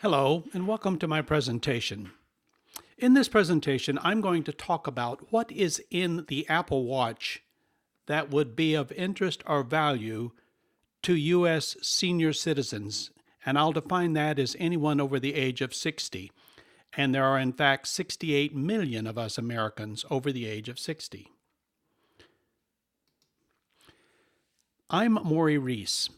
Hello, and welcome to my presentation. In this presentation, I'm going to talk about what is in the Apple Watch that would be of interest or value to U.S. senior citizens, and I'll define that as anyone over the age of 60. And there are, in fact, 68 million of us Americans over the age of 60. I'm Morrie Reece.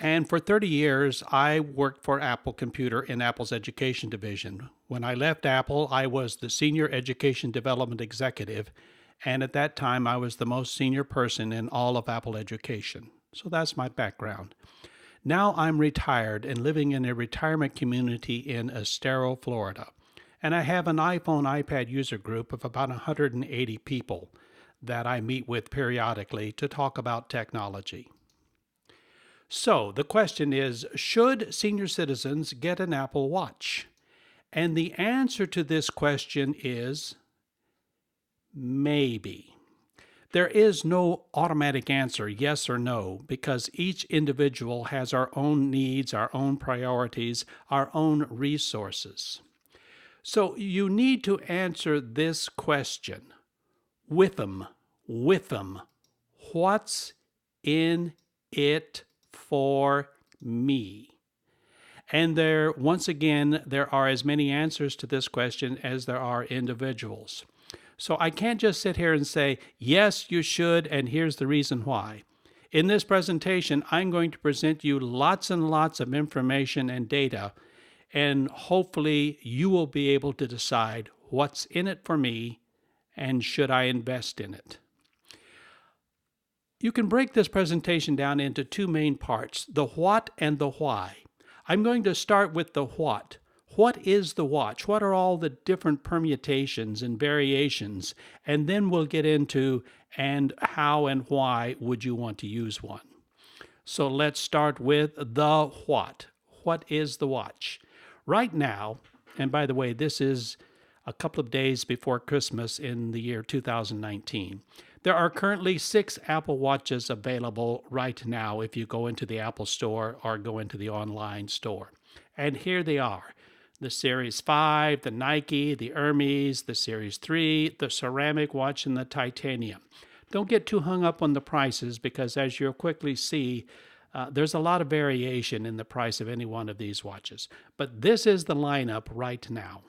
And for 30 years, I worked for Apple Computer in Apple's education division. When I left Apple, I was the Senior Education Development Executive, and at that time, I was the most senior person in all of Apple education. So that's my background. Now I'm retired and living in a retirement community in Estero, Florida. And I have an iPhone, iPad user group of about 180 people that I meet with periodically to talk about technology. So the question is, should senior citizens get an Apple Watch? And the answer to this question is maybe. There is no automatic answer, yes or no, because each individual has our own needs, our own priorities, our own resources. So you need to answer this question with them. What's in it for me? And once again, there are as many answers to this question as there are individuals. So I can't just sit here and say, yes, you should, and here's the reason why. In this presentation, I'm going to present you lots and lots of information and data, and hopefully you will be able to decide what's in it for me and should I invest in it. You can break this presentation down into two main parts, the what and the why. I'm going to start with the what. What is the watch? What are all the different permutations and variations? And then we'll get into and how and why would you want to use one. So let's start with the what. What is the watch? Right now, and by the way, this is a couple of days before Christmas in the year 2019, there are currently 6 Apple Watches available right now if you go into the Apple Store or go into the online store. And here they are. The Series 5, the Nike, the Hermes, the Series 3, the ceramic watch, and the titanium. Don't get too hung up on the prices because as you'll quickly see, there's a lot of variation in the price of any one of these watches. But this is the lineup right now.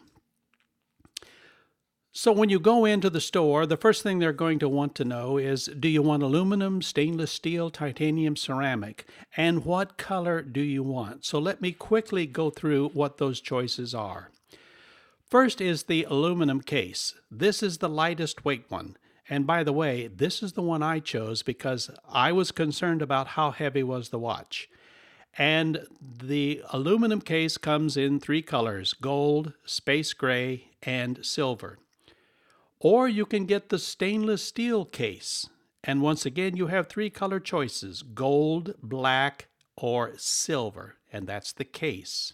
So when you go into the store, the first thing they're going to want to know is, do you want aluminum, stainless steel, titanium, ceramic? And what color do you want? So let me quickly go through what those choices are. First is the aluminum case. This is the lightest weight one. And by the way, this is the one I chose because I was concerned about how heavy was the watch. And the aluminum case comes in 3 colors, gold, space gray, and silver. Or you can get the stainless steel case. And once again, you have 3 color choices, gold, black, or silver. And that's the case.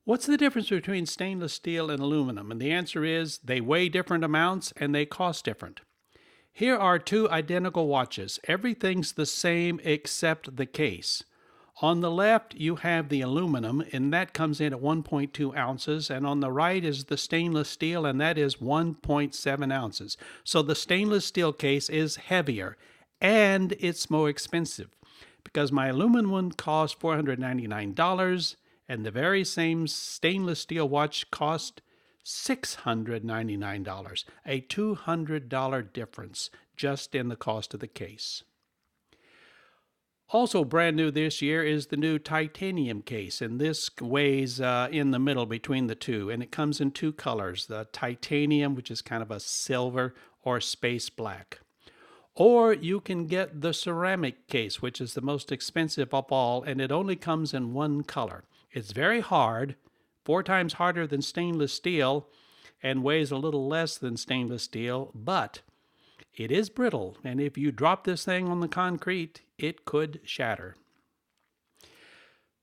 What's the difference between stainless steel and aluminum? And the answer is they weigh different amounts and they cost different. Here are 2 identical watches. Everything's the same except the case. On the left, you have the aluminum, and that comes in at 1.2 ounces, and on the right is the stainless steel, and that is 1.7 ounces. So the stainless steel case is heavier, and it's more expensive, because my aluminum one cost $499, and the very same stainless steel watch cost $699, a $200 difference just in the cost of the case. Also brand new this year is the new titanium case, and this weighs in the middle between the two, and it comes in 2 colors, the titanium, which is kind of a silver, or space black. Or you can get the ceramic case, which is the most expensive of all, and it only comes in 1 color. It's very hard, 4 times harder than stainless steel, and weighs a little less than stainless steel, but it is brittle, and if you drop this thing on the concrete, it could shatter.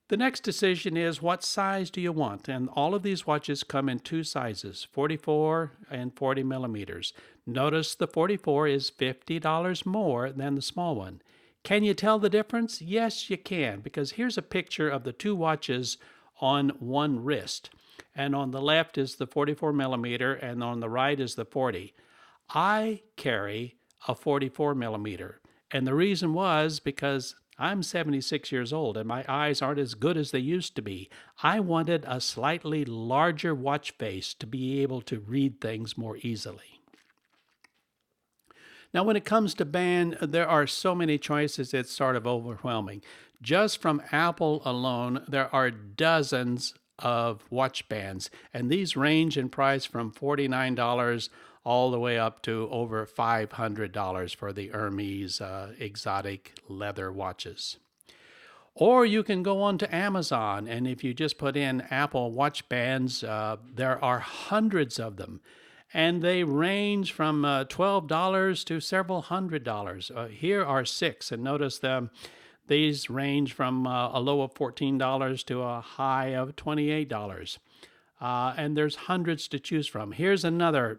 The next decision is, what size do you want? And all of these watches come in 2 sizes, 44 and 40 millimeters. Notice the 44 is $50 more than the small one. Can you tell the difference? Yes, you can, because here's a picture of the 2 watches on one wrist. And on the left is the 44 millimeter, and on the right is the 40. I carry a 44 millimeter. And the reason was because I'm 76 years old and my eyes aren't as good as they used to be. I wanted a slightly larger watch face to be able to read things more easily. Now, when it comes to band, there are so many choices, it's sort of overwhelming. Just from Apple alone, there are dozens of watch bands, and these range in price from $49 all the way up to over $500 for the Hermes exotic leather watches. Or you can go on to Amazon, and if you just put in Apple watch bands, there are hundreds of them. And they range from $12 to several $100s. Here are 6, and notice these range from a low of $14 to a high of $28. And there's hundreds to choose from. Here's another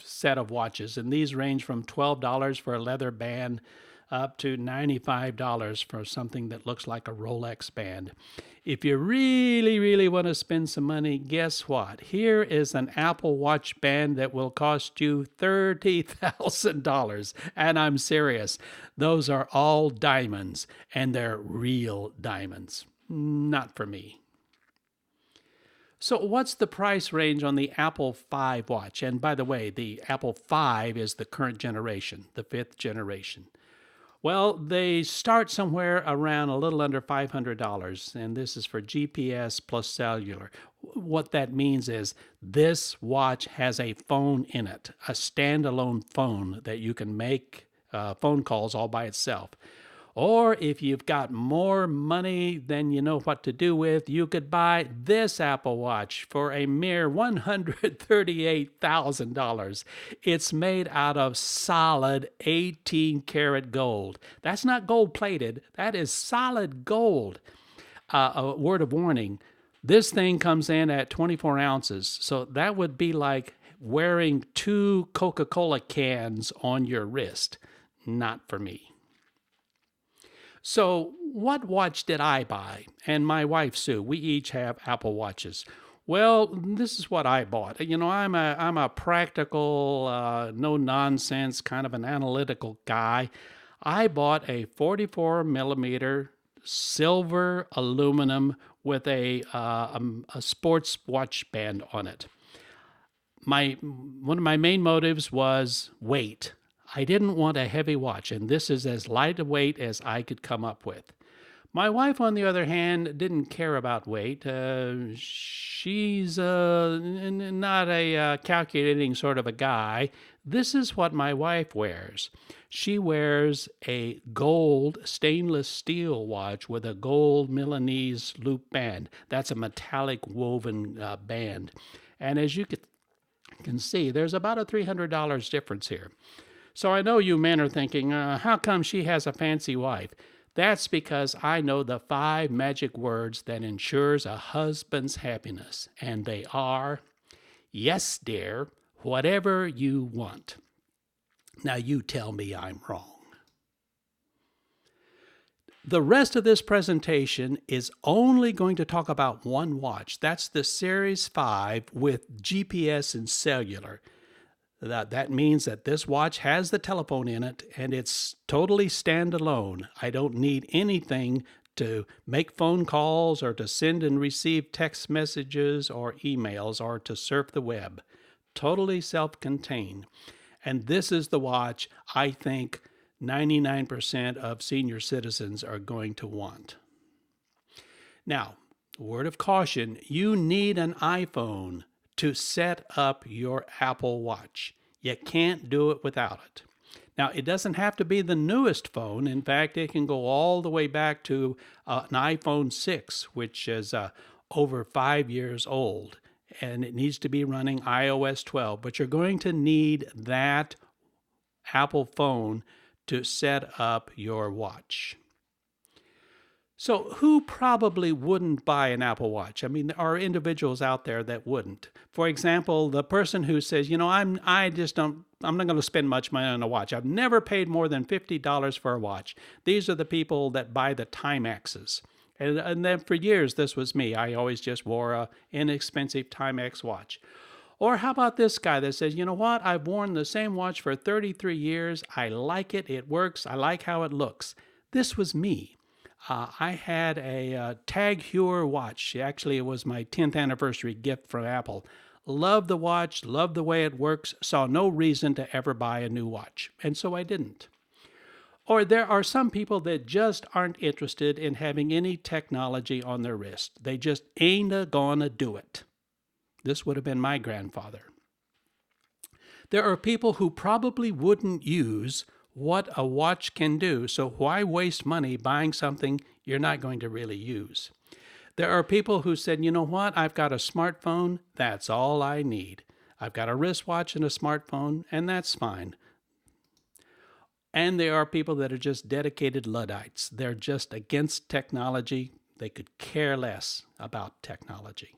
set of watches, and these range from $12 for a leather band up to $95 for something that looks like a Rolex band. If you really, really want to spend some money, guess what? Here is an Apple Watch band that will cost you $30,000. And I'm serious. Those are all diamonds, and they're real diamonds. Not for me. So what's the price range on the Apple 5 watch? And by the way, the Apple 5 is the current generation, the 5th generation. Well, they start somewhere around a little under $500, and this is for GPS plus cellular. What that means is this watch has a phone in it, a standalone phone that you can make phone calls all by itself. Or if you've got more money than you know what to do with, you could buy this Apple Watch for a mere $138,000. It's made out of solid 18-karat gold. That's not gold-plated. That is solid gold. A word of warning, this thing comes in at 24 ounces, so that would be like wearing 2 Coca-Cola cans on your wrist. Not for me. So what watch did I buy? And my wife, Sue, we each have Apple Watches. Well, this is what I bought. You know, I'm a practical, no-nonsense, kind of an analytical guy. I bought a 44 millimeter silver aluminum with a sports watch band on it. One of my main motives was weight. I didn't want a heavy watch, and this is as lightweight as I could come up with. My wife, on the other hand, didn't care about weight. She's not a calculating sort of a guy. This is what my wife wears. She wears a gold stainless steel watch with a gold Milanese loop band. That's a metallic woven band. And as you can see, there's about a $300 difference here. So I know you men are thinking, how come she has a fancy wife? That's because I know the 5 magic words that ensures a husband's happiness. And they are, yes, dear, whatever you want. Now you tell me I'm wrong. The rest of this presentation is only going to talk about one watch. That's the Series 5 with GPS and cellular. That means that this watch has the telephone in it, and it's totally standalone. I don't need anything to make phone calls or to send and receive text messages or emails or to surf the web. Totally self-contained. And this is the watch I think 99% of senior citizens are going to want. Now, word of caution, you need an iPhone to set up your Apple Watch. You can't do it without it. Now, it doesn't have to be the newest phone. In fact, it can go all the way back to an iPhone 6, which is over 5 years old, and it needs to be running iOS 12. But you're going to need that Apple phone to set up your watch. So who probably wouldn't buy an Apple Watch? I mean, there are individuals out there that wouldn't. For example, the person who says, you know, I'm not going to spend much money on a watch. I've never paid more than $50 for a watch. These are the people that buy the Timexes. And then for years, this was me. I always just wore a inexpensive Timex watch. Or how about this guy that says, you know what? I've worn the same watch for 33 years. I like it. It works. I like how it looks. This was me. I had a Tag Heuer watch. Actually, it was my 10th anniversary gift from Apple. Loved the watch, loved the way it works, saw no reason to ever buy a new watch. And so I didn't. Or there are some people that just aren't interested in having any technology on their wrist. They just ain't gonna do it. This would have been my grandfather. There are people who probably wouldn't use what a watch can do, so why waste money buying something you're not going to really use? There are people who said, you know what, I've got a smartphone, that's all I need. I've got a wristwatch and a smartphone, and that's fine. And there are people that are just dedicated Luddites. They're just against technology. They could care less about technology.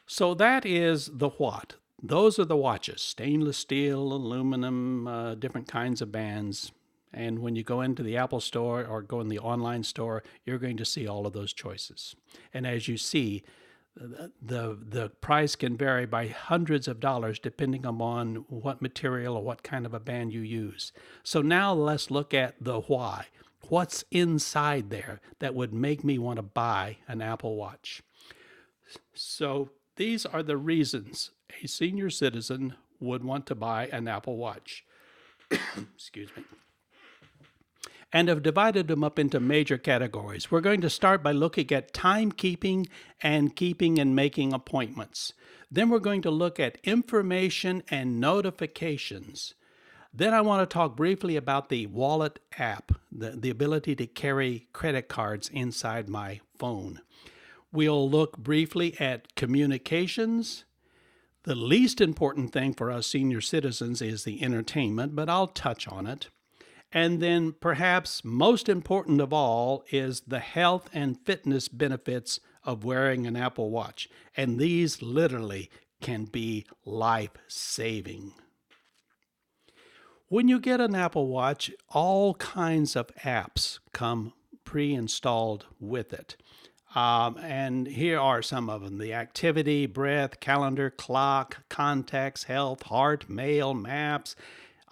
So that is the what. Those are the watches, stainless steel, aluminum, different kinds of bands. And when you go into the Apple store or go in the online store, you're going to see all of those choices. And as you see, the price can vary by hundreds of dollars depending upon what material or what kind of a band you use. So now let's look at the why. What's inside there that would make me want to buy an Apple Watch? So these are the reasons a senior citizen would want to buy an Apple Watch. Excuse me. And have divided them up into major categories. We're going to start by looking at timekeeping and keeping and making appointments. Then we're going to look at information and notifications. Then I want to talk briefly about the Wallet app, the ability to carry credit cards inside my phone. We'll look briefly at communications. The least important thing for us senior citizens is the entertainment, but I'll touch on it. And then perhaps most important of all is the health and fitness benefits of wearing an Apple Watch. And these literally can be life-saving. When you get an Apple Watch, all kinds of apps come pre-installed with it. And here are some of them: the activity, breath, calendar, clock, contacts, health, heart, mail, maps,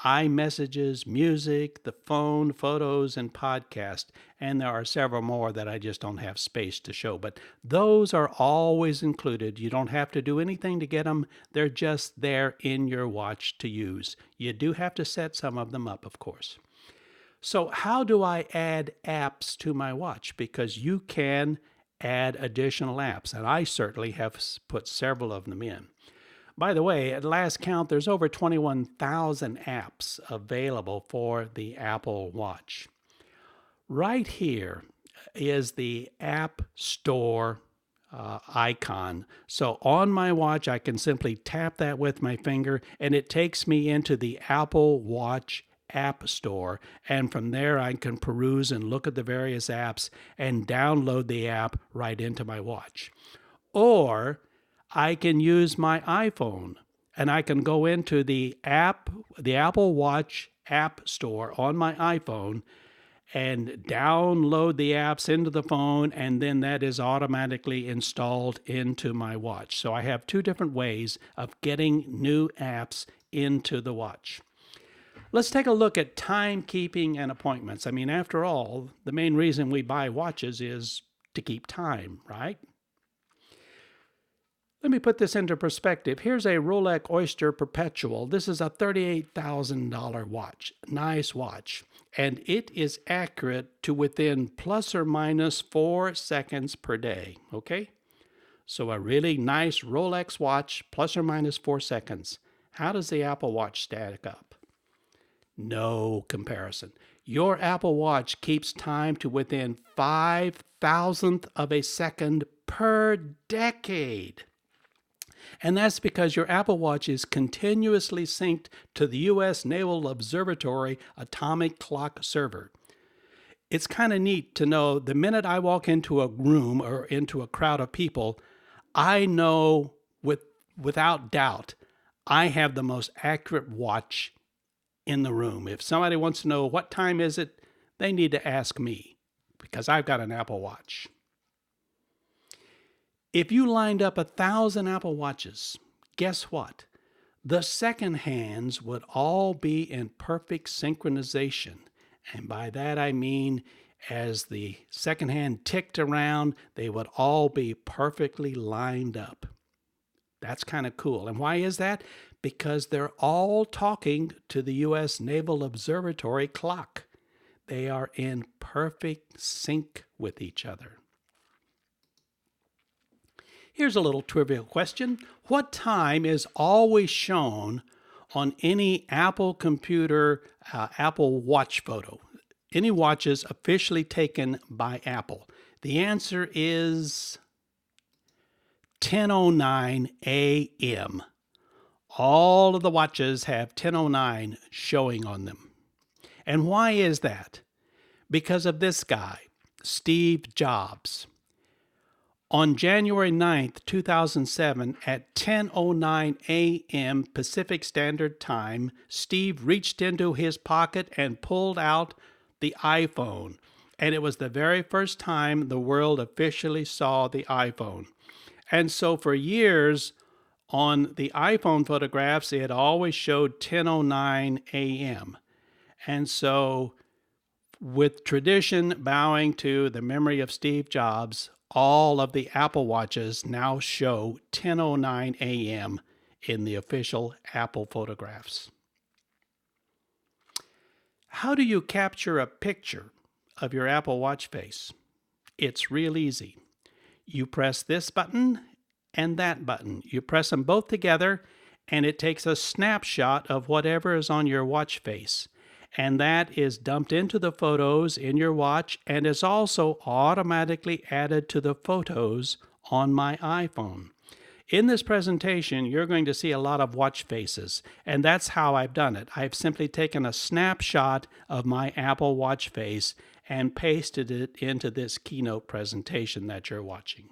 iMessages, music, the phone, photos, and podcast. And there are several more that I just don't have space to show. But those are always included. You don't have to do anything to get them. They're just there in your watch to use. You do have to set some of them up, of course. So how do I add apps to my watch? Because you can add additional apps, and I certainly have put several of them in. By the way, at last count, there's over 21,000 apps available for the Apple Watch. Right here is the App Store icon. So on my watch, I can simply tap that with my finger, and it takes me into the Apple Watch App Store, and from there I can peruse and look at the various apps and download the app right into my watch. Or I can use my iPhone and I can go into the Apple Watch App Store on my iPhone and download the apps into the phone, and then that is automatically installed into my watch. So I have two different ways of getting new apps into the watch. Let's take a look at timekeeping and appointments. I mean, after all, the main reason we buy watches is to keep time, right? Let me put this into perspective. Here's a Rolex Oyster Perpetual. This is a $38,000 watch. Nice watch. And it is accurate to within plus or minus 4 seconds per day, okay? So a really nice Rolex watch, plus or minus 4 seconds. How does the Apple Watch stack up? No comparison. Your Apple Watch keeps time to within 5,000th of a second per decade. And that's because your Apple Watch is continuously synced to the U.S. Naval Observatory Atomic Clock Server. It's kind of neat to know the minute I walk into a room or into a crowd of people, I know without doubt I have the most accurate watch in the room. If somebody wants to know what time is it, they need to ask me because I've got an Apple Watch. If you lined up 1,000 Apple Watches, guess what? The second hands would all be in perfect synchronization. And by that I mean, as the second hand ticked around, they would all be perfectly lined up. That's kind of cool. And why is that? Because they're all talking to the U.S. Naval Observatory clock. They are in perfect sync with each other. Here's a little trivial question. What time is always shown on any Apple computer, Apple Watch photo? Any watches officially taken by Apple? The answer is 10:09 a.m. All of the watches have 10:09 showing on them. And why is that? Because of this guy, Steve Jobs. On January 9th, 2007, at 10:09 a.m. Pacific Standard Time, Steve reached into his pocket and pulled out the iPhone. And it was the very first time the world officially saw the iPhone. And so for years, on the iPhone photographs, it always showed 10:09 a.m. And so, with tradition bowing to the memory of Steve Jobs, all of the Apple Watches now show 10:09 a.m. in the official Apple photographs. How do you capture a picture of your Apple Watch face? It's real easy. You press this button and that button. You press them both together, and it takes a snapshot of whatever is on your watch face. And that is dumped into the photos in your watch and is also automatically added to the photos on my iPhone. In this presentation, you're going to see a lot of watch faces, and that's how I've done it. I've simply taken a snapshot of my Apple Watch face and pasted it into this keynote presentation that you're watching.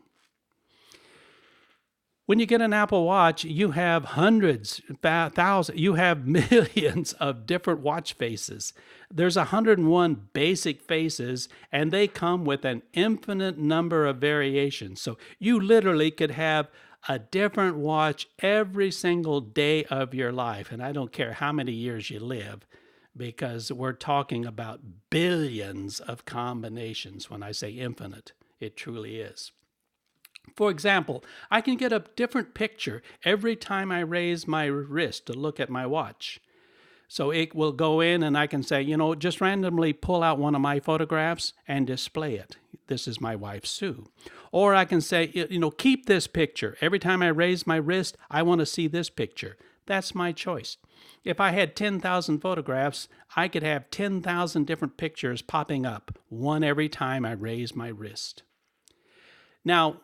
When you get an Apple Watch, you have hundreds, thousands, you have millions of different watch faces. There's 101 basic faces, and they come with an infinite number of variations. So you literally could have a different watch every single day of your life. And I don't care how many years you live, because we're talking about billions of combinations. When I say infinite, it truly is. For example, I can get a different picture every time I raise my wrist to look at my watch. So it will go in and I can say, just randomly pull out one of my photographs and display it. This is my wife, Sue. Or I can say, keep this picture. Every time I raise my wrist, I want to see this picture. That's my choice. If I had 10,000 photographs, I could have 10,000 different pictures popping up, one every time I raise my wrist. Now,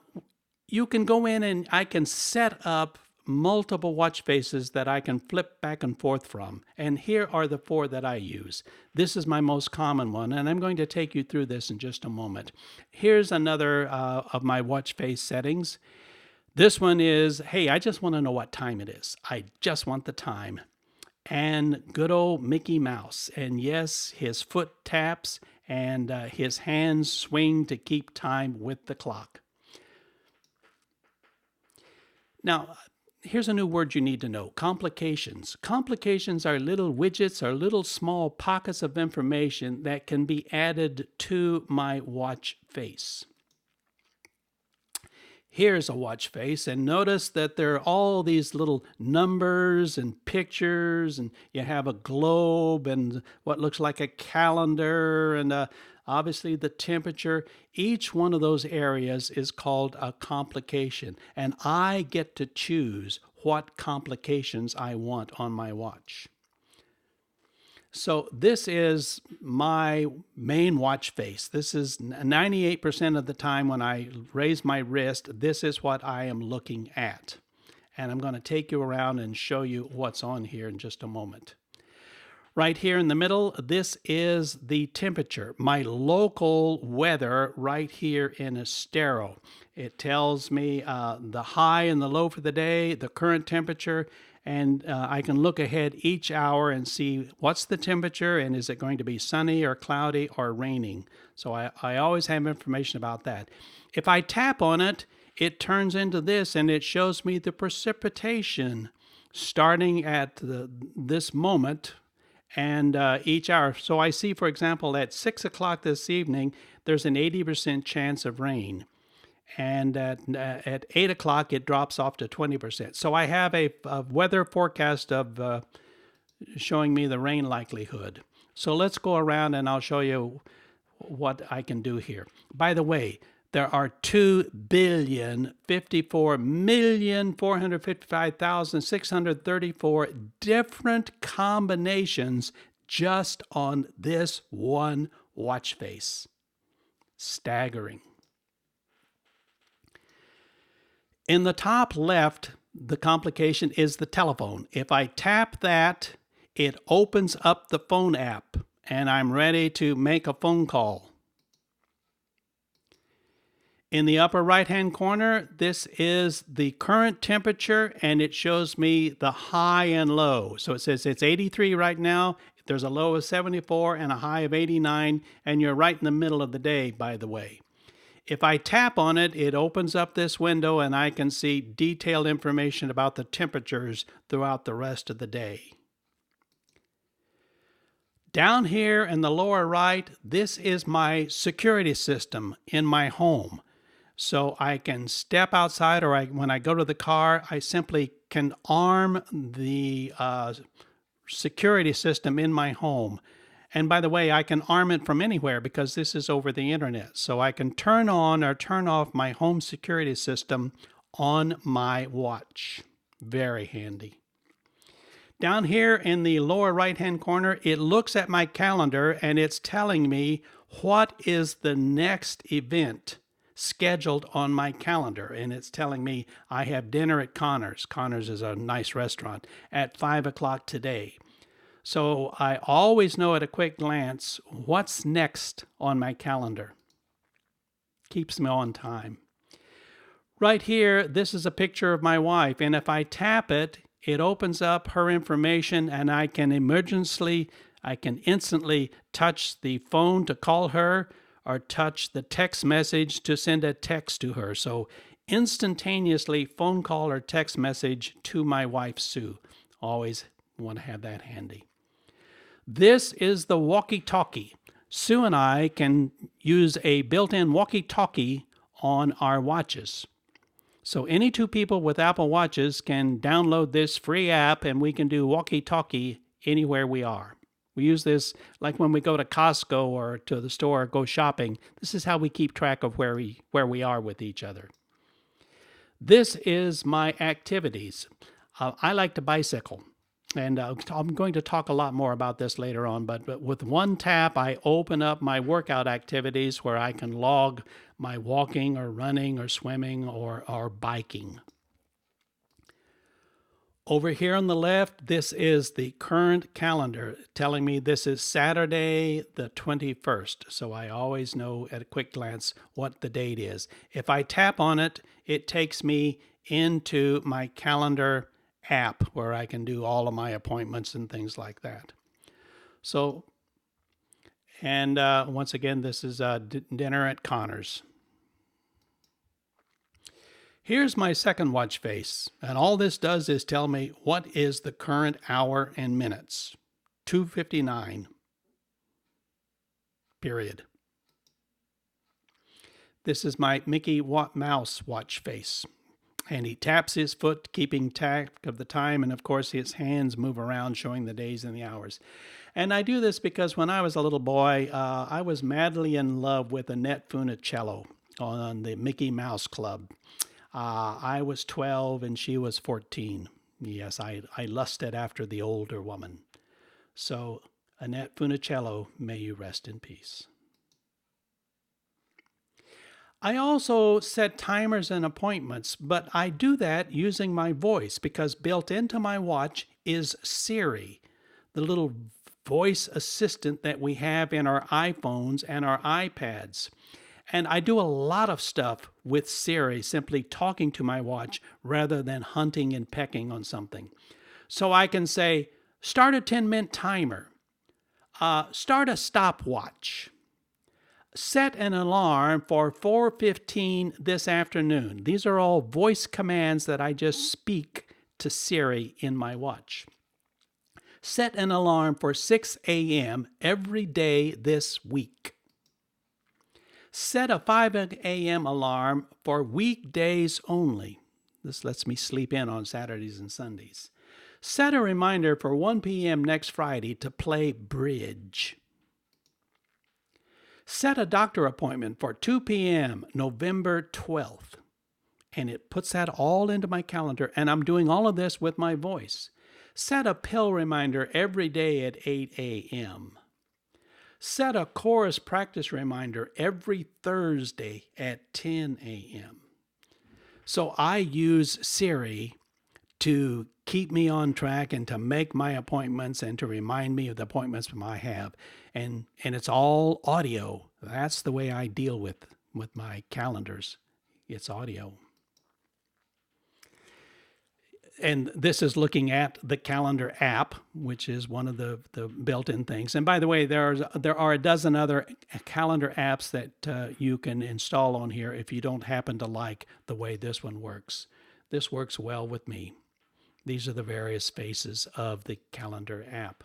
you can go in and I can set up multiple watch faces that I can flip back and forth from. And here are the 4 that I use. This is my most common one, and I'm going to take you through this in just a moment. Here's another of my watch face settings. This one is, hey, I just want to know what time it is. I just want the time. And good old Mickey Mouse. And yes, his foot taps and his hands swing to keep time with the clock. Now, here's a new word you need to know, complications. Complications are little widgets or little small pockets of information that can be added to my watch face. Here's a watch face, and notice that there are all these little numbers and pictures, and you have a globe and what looks like a calendar and obviously the temperature. Each one of those areas is called a complication, and I get to choose what complications I want on my watch. So this is my main watch face. This is 98% of the time when I raise my wrist, this is what I am looking at. And I'm going to take you around and show you what's on here in just a moment. Right here in the middle, this is the temperature, my local weather right here in Estero. It tells me the high and the low for the day, the current temperature, and I can look ahead each hour and see what's the temperature and is it going to be sunny or cloudy or raining. So I always have information about that. If I tap on it, it turns into this and it shows me the precipitation starting at this moment and each hour. So I see, for example, at 6 o'clock this evening, there's an 80% chance of rain. And at 8 o'clock, it drops off to 20%. So I have a weather forecast of showing me the rain likelihood. So let's go around and I'll show you what I can do here. By the way, there are 2,054,455,634 different combinations just on this one watch face. Staggering. In the top left, the complication is the telephone. If I tap that, it opens up the phone app, and I'm ready to make a phone call. In the upper right-hand corner, this is the current temperature, and it shows me the high and low. So it says it's 83 right now. There's a low of 74 and a high of 89, and you're right in the middle of the day, by the way. If I tap on it, it opens up this window and I can see detailed information about the temperatures throughout the rest of the day. Down here in the lower right, this is my security system in my home. So I can step outside, or when I go to the car, I simply can arm the security system in my home. And by the way, I can arm it from anywhere because this is over the internet. So I can turn on or turn off my home security system on my watch. Very handy. Down here in the lower right-hand corner, it looks at my calendar and it's telling me what is the next event scheduled on my calendar. And it's telling me I have dinner at Connors. Connors is a nice restaurant at 5 o'clock today. So I always know at a quick glance what's next on my calendar. Keeps me on time. Right here, this is a picture of my wife, and if I tap it, it opens up her information and I can instantly touch the phone to call her or touch the text message to send a text to her. So instantaneously phone call or text message to my wife, Sue. Always want to have that handy. This is the Walkie Talkie. Sue and I can use a built-in Walkie Talkie on our watches. So any two people with Apple Watches can download this free app and we can do Walkie Talkie anywhere we are. We use this like when we go to Costco or to the store or go shopping. This is how we keep track of where we are with each other. This is my activities. I like to bicycle. And I'm going to talk a lot more about this later on, but with one tap, I open up my workout activities where I can log my walking or running or swimming or biking. Over here on the left, this is the current calendar telling me this is Saturday the 21st. So I always know at a quick glance what the date is. If I tap on it, it takes me into my calendar app where I can do all of my appointments and things like that. So, and once again, this is dinner at Connors. Here's my second watch face, and all this does is tell me what is the current hour and minutes. 2:59. Period. This is my Mickey Mouse watch face. And he taps his foot, keeping track of the time, and of course his hands move around, showing the days and the hours. And I do this because when I was a little boy, I was madly in love with Annette Funicello on the Mickey Mouse Club. I was 12 and she was 14. Yes, I lusted after the older woman. So, Annette Funicello, may you rest in peace. I also set timers and appointments, but I do that using my voice because built into my watch is Siri, the little voice assistant that we have in our iPhones and our iPads. And I do a lot of stuff with Siri, simply talking to my watch rather than hunting and pecking on something. So I can say, start a 10-minute timer, start a stopwatch, set an alarm for 4:15 this afternoon. These are all voice commands that I just speak to Siri in my watch. Set an alarm for 6 a.m. every day this week. Set a 5 a.m. alarm for weekdays only. This lets me sleep in on Saturdays and Sundays. Set a reminder for 1 p.m. next Friday to play bridge. Set a doctor appointment for 2 p.m. November 12th. And it puts that all into my calendar, and I'm doing all of this with my voice. Set a pill reminder every day at 8 a.m. Set a chorus practice reminder every Thursday at 10 a.m. So I use Siri to keep me on track and to make my appointments and to remind me of the appointments I have. And it's all audio. That's the way I deal with my calendars. It's audio. And this is looking at the calendar app, which is one of the built-in things. And by the way, there are a dozen other calendar apps that you can install on here if you don't happen to like the way this one works. This works well with me. These are the various faces of the calendar app.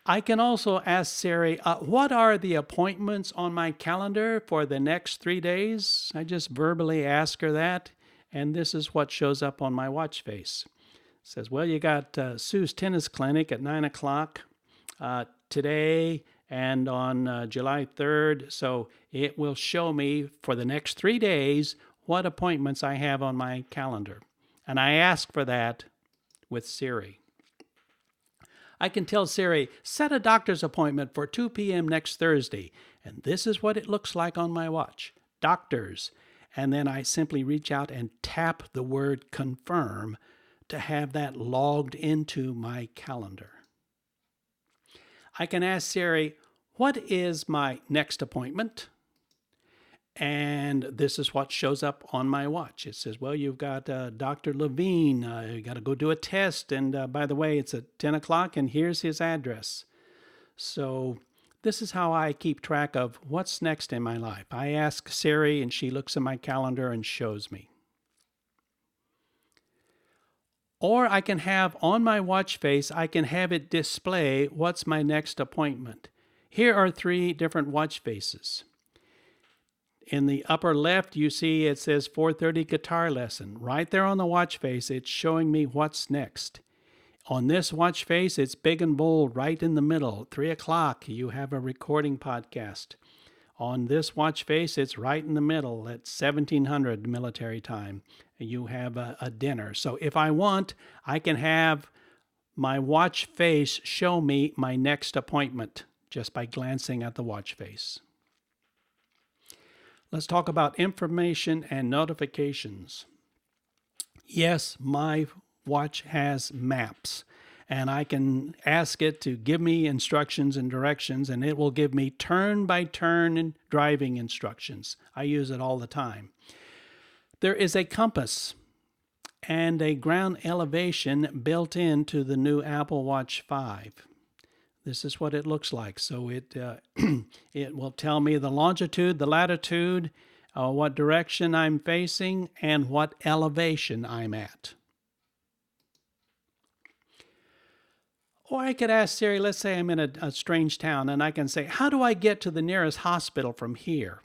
I can also ask Siri, what are the appointments on my calendar for the next 3 days? I just verbally ask her that. And this is what shows up on my watch face. It says, well, you got Sue's tennis clinic at 9 o'clock today and on July 3rd. So it will show me for the next 3 days what appointments I have on my calendar. And I ask for that with Siri. I can tell Siri, set a doctor's appointment for 2 p.m. next Thursday. And this is what it looks like on my watch. Doctors. And then I simply reach out and tap the word confirm to have that logged into my calendar. I can ask Siri, what is my next appointment? And this is what shows up on my watch. It says, well, you've got Dr. Levine. You got to go do a test. And by the way, it's at 10 o'clock and here's his address. So this is how I keep track of what's next in my life. I ask Siri and she looks at my calendar and shows me. Or I can have on my watch face, I can have it display what's my next appointment. Here are 3 different watch faces. In the upper left, you see it says 4:30 guitar lesson. Right there on the watch face, it's showing me what's next. On this watch face, it's big and bold right in the middle. 3 o'clock, you have a recording podcast. On this watch face, it's right in the middle at 1700 military time. You have a dinner. So if I want, I can have my watch face show me my next appointment just by glancing at the watch face. Let's talk about information and notifications. Yes, my watch has maps, and I can ask it to give me instructions and directions, and it will give me turn-by-turn driving instructions. I use it all the time. There is a compass and a ground elevation built into the new Apple Watch 5. This is what it looks like. So it will tell me the longitude, the latitude, what direction I'm facing, and what elevation I'm at. Or I could ask Siri, let's say I'm in a strange town, and I can say, how do I get to the nearest hospital from here?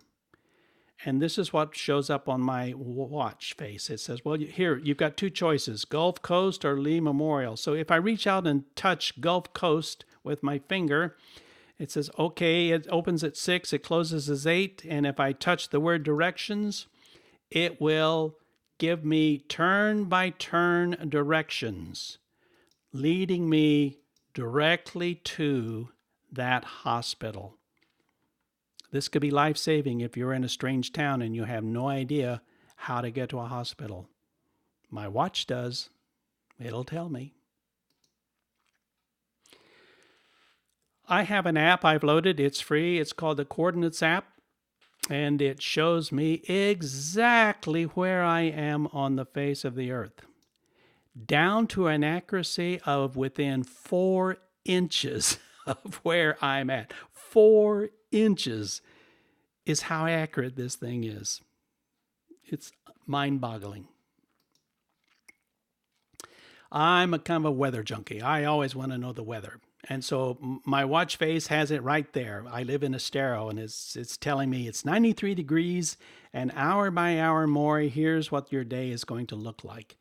And this is what shows up on my watch face. It says, well, here, you've got 2 choices, Gulf Coast or Lee Memorial. So if I reach out and touch Gulf Coast with my finger, it says, okay, it opens at 6, it closes at 8. And if I touch the word directions, it will give me turn-by-turn directions, leading me directly to that hospital. This could be life-saving if you're in a strange town and you have no idea how to get to a hospital. My watch does. It'll tell me. I have an app I've loaded. It's free. It's called the Coordinates app, and it shows me exactly where I am on the face of the earth. down to an accuracy of within 4 inches of where I'm at. 4 inches is how accurate this thing is. It's mind-boggling. I'm a kind of a weather junkie. I always want to know the weather. And so my watch face has it right there. I live in Estero, and it's telling me it's 93 degrees, and hour by hour, Morrie, here's what your day is going to look like.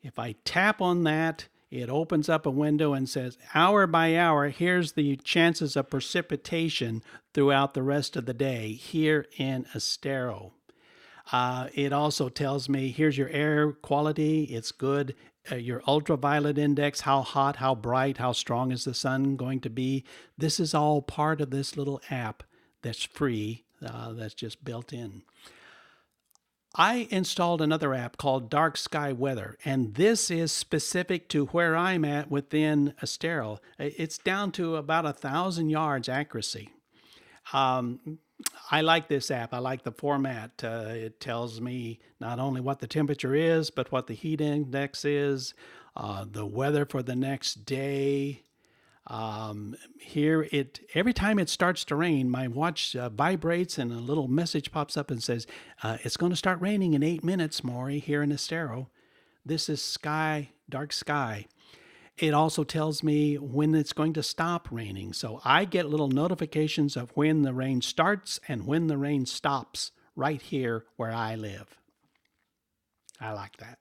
If I tap on that, it opens up a window and says, hour by hour, here's the chances of precipitation throughout the rest of the day here in Estero. It also tells me, here's your air quality. It's good. Your ultraviolet index, how hot, how bright, how strong is the sun going to be. This is all part of this little app that's free, that's just built in. I installed another app called Dark Sky Weather, and this is specific to where I'm at within Estero. It's down to about 1,000 yards accuracy. I like this app. I like the format. It tells me not only what the temperature is, but what the heat index is, the weather for the next day. Every time it starts to rain, my watch vibrates and a little message pops up and says, it's going to start raining in 8 minutes, Morrie, here in Estero. This is dark sky. It also tells me when it's going to stop raining. So I get little notifications of when the rain starts and when the rain stops right here where I live. I like that.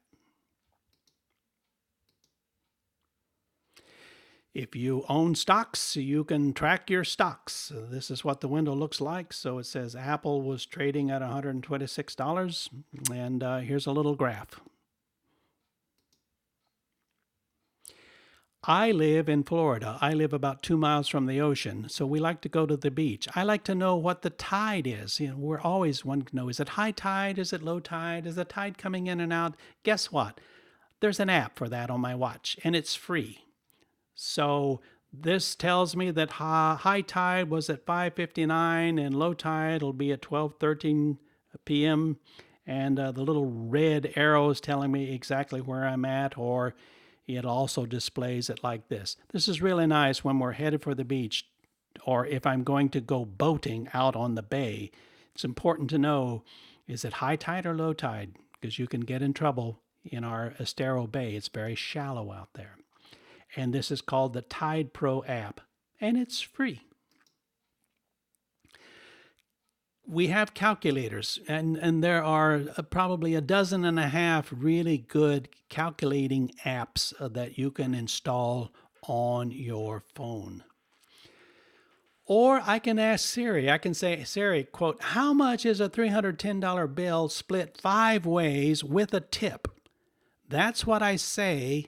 If you own stocks, you can track your stocks. This is what the window looks like. So it says Apple was trading at $126, and here's a little graph. I live in Florida. I live about 2 miles from the ocean, so we like to go to the beach. I like to know what the tide is. We're always wanting to know, is it high tide? Is it low tide? Is the tide coming in and out? Guess what? There's an app for that on my watch, and it's free. So this tells me that high tide was at 5:59 and low tide will be at 12:13 p.m. And the little red arrow is telling me exactly where I'm at, or it also displays it like this. This is really nice when we're headed for the beach, or if I'm going to go boating out on the bay. It's important to know, is it high tide or low tide? Because you can get in trouble in our Estero Bay. It's very shallow out there. And this is called the Tide Pro app, and it's free. We have calculators, and there are probably 12.5 really good calculating apps that you can install on your phone. Or I can ask Siri. I can say, Siri, quote, how much is a $310 bill split 5 ways with a tip? That's what I say.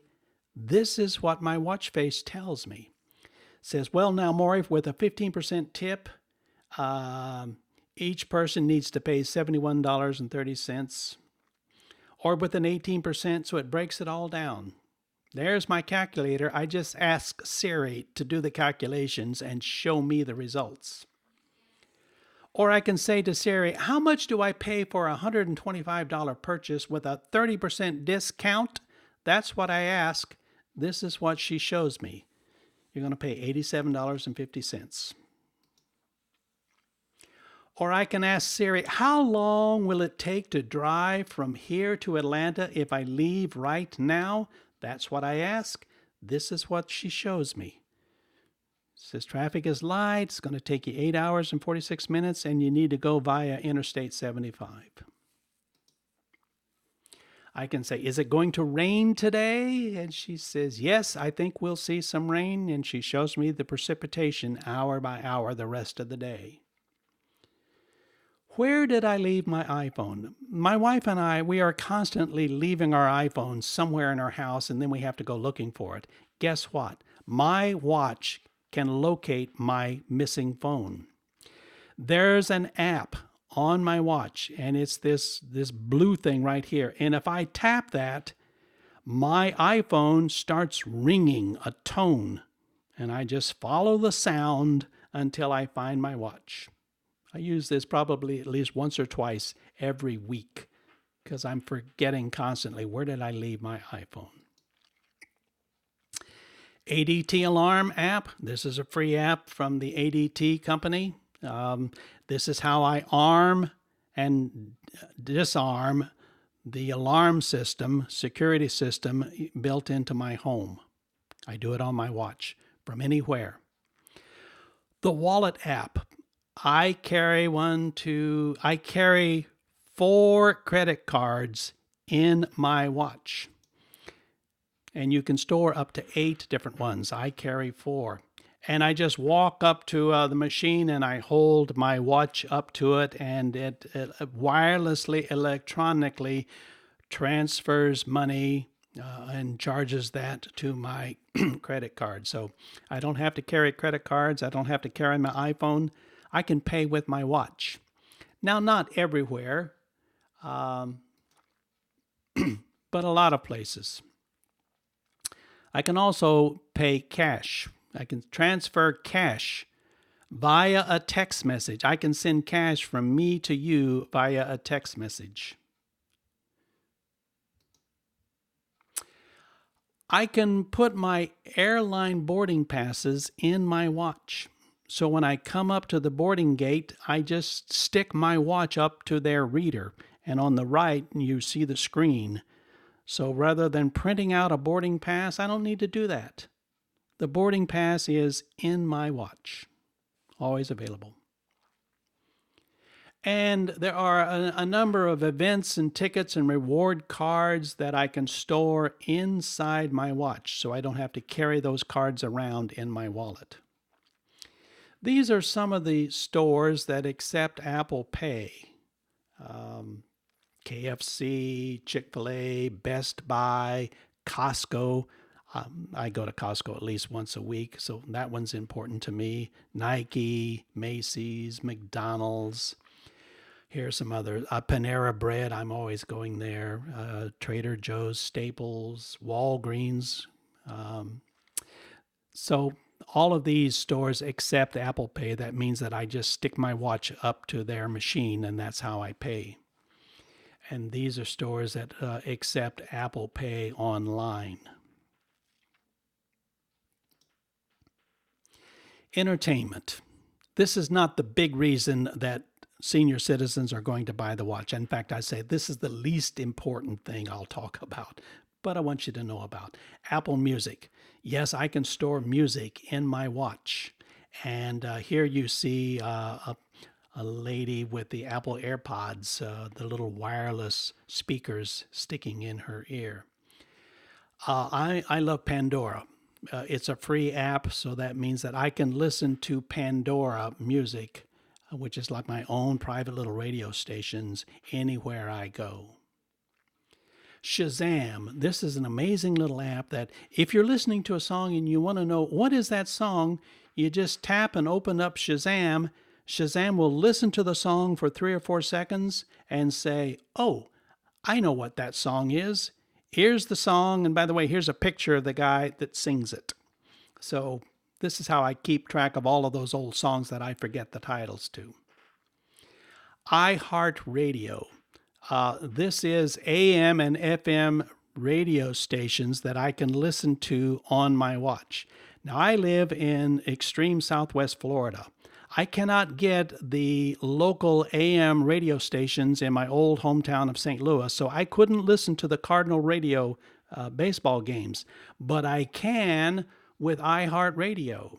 This is what my watch face tells me. It says, well, now, Morrie, with a 15% tip, each person needs to pay $71.30. Or with an 18%, so it breaks it all down. There's my calculator. I just ask Siri to do the calculations and show me the results. Or I can say to Siri, how much do I pay for a $125 purchase with a 30% discount? That's what I ask. This is what she shows me. You're going to pay $87.50. Or I can ask Siri, how long will it take to drive from here to Atlanta if I leave right now? That's what I ask. This is what she shows me. It says traffic is light. It's going to take you 8 hours and 46 minutes, and you need to go via Interstate 75. I can say, is it going to rain today? And she says, yes, I think we'll see some rain. And she shows me the precipitation hour by hour the rest of the day. Where did I leave my iPhone? My wife and I, we are constantly leaving our iPhone somewhere in our house, and then we have to go looking for it. Guess what? My watch can locate my missing phone. There's an app on my watch, and it's this blue thing right here. And if I tap that, my iPhone starts ringing a tone, and I just follow the sound until I find my watch. I use this probably at least once or twice every week because I'm forgetting constantly, where did I leave my iPhone? ADT Alarm App. This is a free app from the ADT company. This is how I arm and disarm the alarm system, security system built into my home. I do it on my watch from anywhere. The wallet app. I carry 4 credit cards in my watch. And you can store up to 8 different ones. I carry 4. And I just walk up to the machine and I hold my watch up to it, and it wirelessly, electronically transfers money and charges that to my credit card. So I don't have to carry credit cards. I don't have to carry my iPhone. I can pay with my watch. Now, not everywhere, but a lot of places. I can also pay cash. I can transfer cash via a text message. I can send cash from me to you via a text message. I can put my airline boarding passes in my watch. So when I come up to the boarding gate, I just stick my watch up to their reader. And on the right, you see the screen. So rather than printing out a boarding pass, I don't need to do that. The boarding pass is in my watch, always available. And there are a number of events and tickets and reward cards that I can store inside my watch, so I don't have to carry those cards around in my wallet. These are some of the stores that accept Apple Pay. KFC, Chick-fil-A, Best Buy, Costco. I go to Costco at least once a week, so that one's important to me. Nike, Macy's, McDonald's. Here's some other. Panera Bread, I'm always going there. Trader Joe's, Staples, Walgreens. So all of these stores accept Apple Pay. That means that I just stick my watch up to their machine, and that's how I pay. And these are stores that accept Apple Pay online. Entertainment. This is not the big reason that senior citizens are going to buy the watch. In fact, I say this is the least important thing I'll talk about, but I want you to know about Apple Music. Yes, I can store music in my watch. And here you see a lady with the Apple AirPods, the little wireless speakers sticking in her ear. I love Pandora. It's a free app, so that means that I can listen to Pandora music, which is like my own private little radio stations, anywhere I go. Shazam. This is an amazing little app that if you're listening to a song and you want to know what is that song, you just tap and open up Shazam. Shazam will listen to the song for 3 or 4 seconds and say, oh, I know what that song is. Here's the song. And by the way, here's a picture of the guy that sings it. So this is how I keep track of all of those old songs that I forget the titles to. iHeartRadio. This is AM and FM radio stations that I can listen to on my watch. Now, I live in extreme southwest Florida. I cannot get the local AM radio stations in my old hometown of St. Louis, so I couldn't listen to the Cardinal radio baseball games, but I can with iHeartRadio.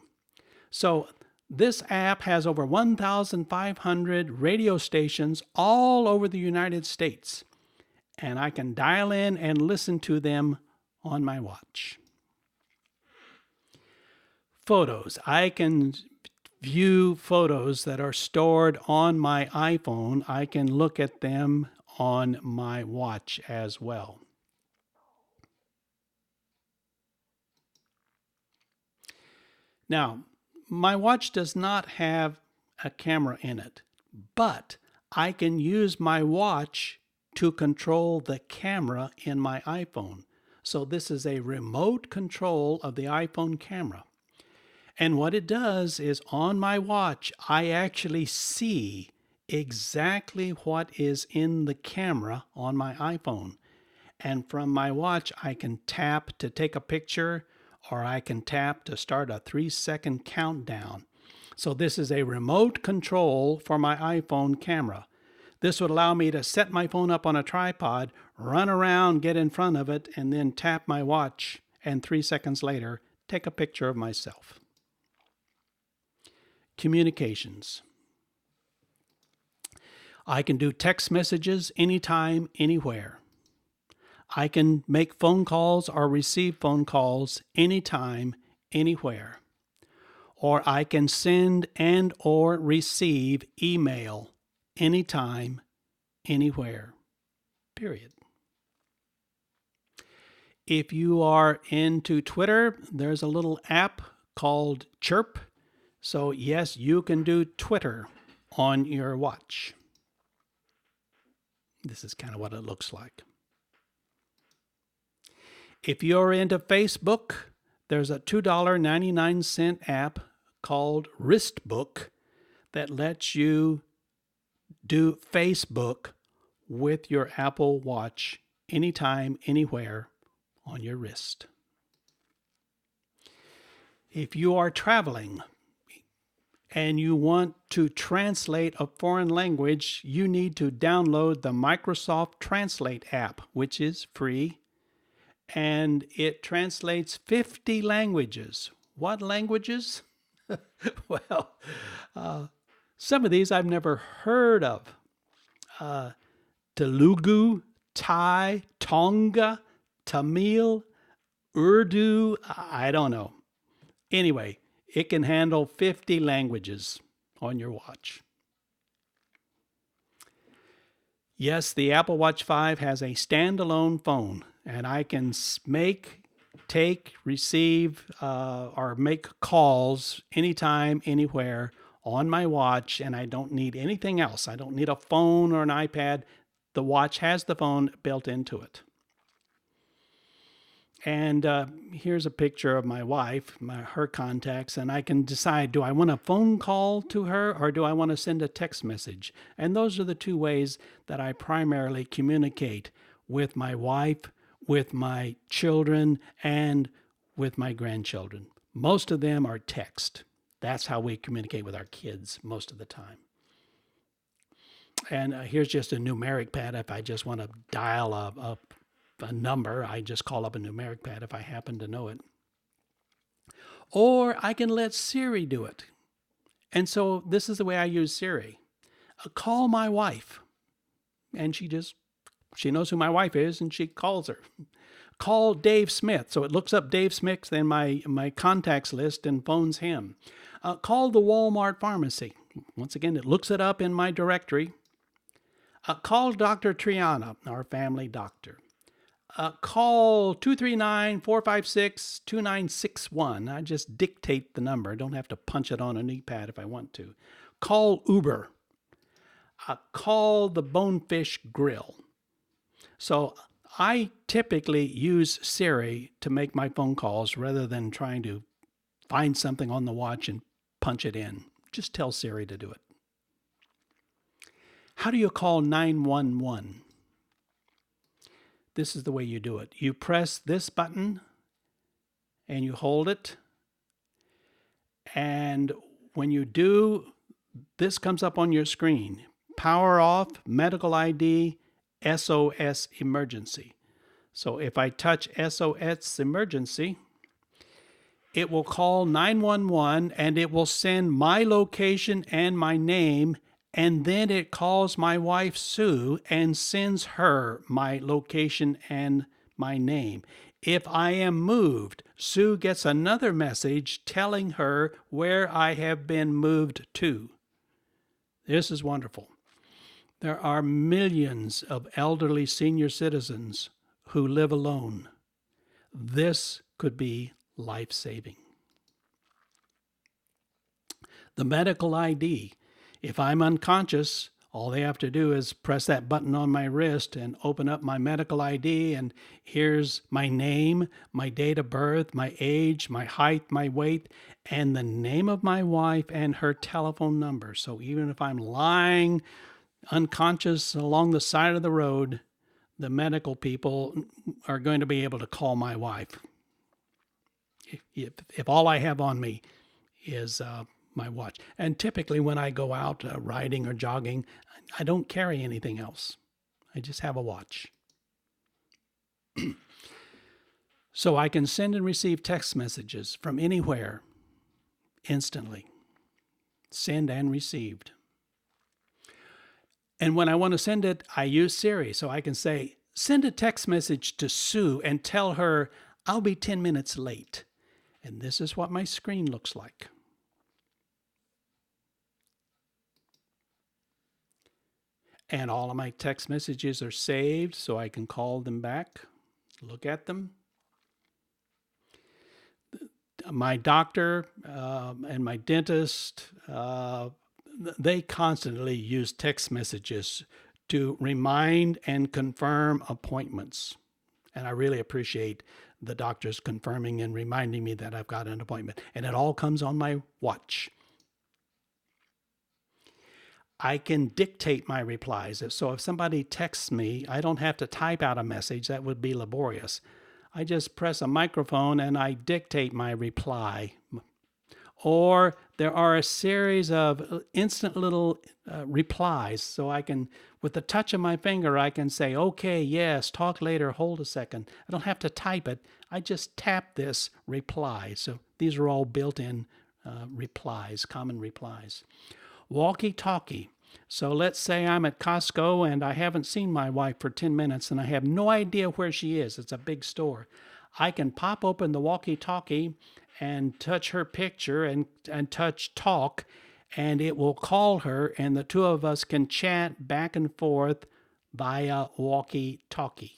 So this app has over 1,500 radio stations all over the United States, and I can dial in and listen to them on my watch. Photos. I can view photos that are stored on my iPhone. I can look at them on my watch as well. Now, my watch does not have a camera in it, but I can use my watch to control the camera in my iPhone. So this is a remote control of the iPhone camera. And what it does is on my watch, I actually see exactly what is in the camera on my iPhone. And from my watch, I can tap to take a picture, or I can tap to start a 3-second countdown. So this is a remote control for my iPhone camera. This would allow me to set my phone up on a tripod, run around, get in front of it, and then tap my watch, and 3 seconds later, take a picture of myself. Communications. I can do text messages anytime, anywhere. I can make phone calls or receive phone calls anytime, anywhere. Or I can send and or receive email anytime, anywhere, period. If you are into Twitter, there's a little app called Chirp. So yes, you can do Twitter on your watch. This is kind of what it looks like. If you're into Facebook, there's a $2.99 app called Wristbook that lets you do Facebook with your Apple Watch anytime, anywhere on your wrist. If you are traveling and you want to translate a foreign language, you need to download the Microsoft Translate app, which is free, and it translates 50 languages. What languages? Well, some of these I've never heard of. Telugu, Thai, Tonga, Tamil, Urdu, I don't know. Anyway, it can handle 50 languages on your watch. Yes, the Apple Watch 5 has a standalone phone, and I can make, take, receive, or make calls anytime, anywhere on my watch, and I don't need anything else. I don't need a phone or an iPad. The watch has the phone built into it. And here's a picture of my wife, her contacts, and I can decide, do I want a phone call to her or do I want to send a text message? And those are the two ways that I primarily communicate with my wife, with my children, and with my grandchildren. Most of them are text. That's how we communicate with our kids most of the time. And here's just a numeric pad if I just want to dial a number. I just call up a numeric pad if I happen to know it. Or I can let Siri do it. And so this is the way I use Siri. Call my wife. And she knows who my wife is and she calls her. Call Dave Smith. So it looks up Dave Smith in my contacts list and phones him. Call the Walmart pharmacy. Once again, it looks it up in my directory. Call Dr. Triana, our family doctor. Call 239-456-2961. I just dictate the number. I don't have to punch it on a keypad if I want to. Call Uber. Call the Bonefish Grill. So I typically use Siri to make my phone calls rather than trying to find something on the watch and punch it in. Just tell Siri to do it. How do you call 911? This is the way you do it. You press this button and you hold it. And when you do, this comes up on your screen. Power off, medical ID, SOS emergency. So if I touch SOS emergency, it will call 911 and it will send my location and my name, and then it calls my wife Sue and sends her my location and my name. If I am moved, Sue gets another message telling her where I have been moved to. This is wonderful. There are millions of elderly senior citizens who live alone. This could be life-saving. The medical ID. If I'm unconscious, all they have to do is press that button on my wrist and open up my medical ID, and here's my name, my date of birth, my age, my height, my weight, and the name of my wife and her telephone number. So even if I'm lying unconscious along the side of the road, the medical people are going to be able to call my wife. if all I have on me is my watch. And typically when I go out riding or jogging, I don't carry anything else. I just have a watch. So I can send and receive text messages from anywhere instantly. Send and received. And when I want to send it, I use Siri. So I can say, send a text message to Sue and tell her I'll be 10 minutes late. And this is what my screen looks like. And all of my text messages are saved so I can call them back, look at them. My doctor and my dentist, they constantly use text messages to remind and confirm appointments. And I really appreciate the doctors confirming and reminding me that I've got an appointment. And it all comes on my watch. I can dictate my replies. So if somebody texts me, I don't have to type out a message. That would be laborious. I just press a microphone and I dictate my reply. Or there are a series of instant little replies. So I can, with the touch of my finger, I can say, okay, yes, talk later, hold a second. I don't have to type it. I just tap this reply. So these are all built-in replies, common replies. Walkie Talkie. So let's say I'm at Costco and I haven't seen my wife for 10 minutes and I have no idea where she is. It's a big store. I can pop open the Walkie Talkie and touch her picture and touch talk, and it will call her, and the two of us can chat back and forth via Walkie Talkie.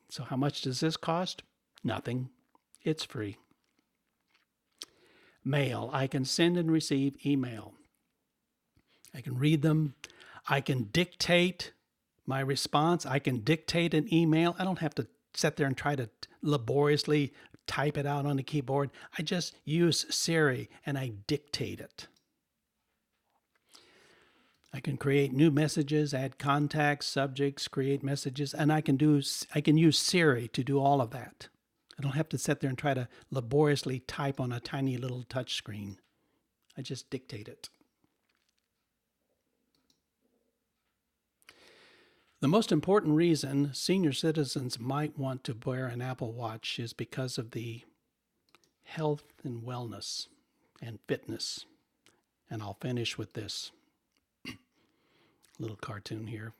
So how much does this cost? Nothing. It's free. Mail. I can send and receive email. I can read them. I can dictate my response. I can dictate an email. I don't have to sit there and try to laboriously type it out on the keyboard. I just use Siri and I dictate it. I can create new messages, add contacts, subjects, create messages, and I can use Siri to do all of that. I don't have to sit there and try to laboriously type on a tiny little touch screen. I just dictate it. The most important reason senior citizens might want to wear an Apple Watch is because of the health and wellness and fitness. And I'll finish with this little cartoon here.